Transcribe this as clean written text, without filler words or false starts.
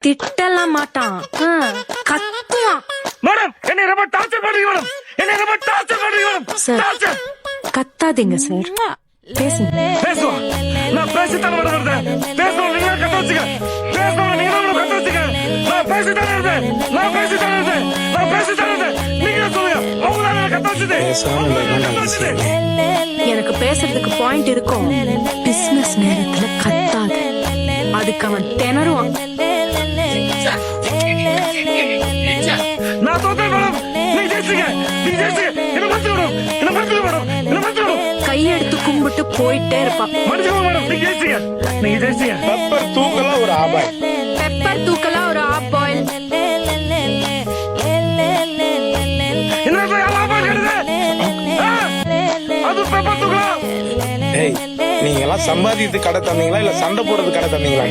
திட்டலாம் மாட்டான், கத்துவான். மேடம் என்னை ரொம்ப டார்ச்சர் பண்றீங்க மேடம், என்னை ரொம்ப டார்ச்சர் பண்றீங்க மேடம். சார் டார்ச்சர் கத்தாதீங்க சார், பேசுங்க. பேசுவோம், நான் பேசித்தானே வருது. பேசுவோம், நீங்க கத்த வச்சுக்க. பேசுவோம், நீங்க கத்த வச்சுக்க. நான் பேசித்தானே இருந்தேன், நான் பேசித்தானே இருந்தேன், நான் பேசித்தானே இருந்தேன். நீங்க சொல்லுங்க, அவங்க தான் கத்த வச்சது. எனக்கு பேசுறதுக்கு பாயிண்ட் இருக்கும். பிசினஸ் நேரத்துல கத்தாது, அதுக்கு அவன் திணறுவான். நான் தோத்தேன் மேடம், நீ ஜெயிச்சிங்க, நீ ஜெயிச்சிங்க. என்ன மன்னிச்சு மேடம், என்ன மன்னிச்சு மேடம், என்ன மன்னிச்சு மேடம். கையெடுத்து கும்பிட்டு போயிட்டே இருப்பான். மன்னிச்சு மேடம், நீ ஜெயிச்சிங்க, நீ ஜெயிச்சிங்க. பெப்பர் தூக்கலாம் ஒரு ஆபாய், பெப்பர் தூக்கலாம் ஒரு ஆப் பாயில். என்ன லாபம் கிடையாது, அது பெப்பர் தூக்கலாம். நீங்க எல்லாம் சம்பாதித்து கடை தந்தீங்களா இல்ல சண்டை போடுறது கடை தந்தீங்களா?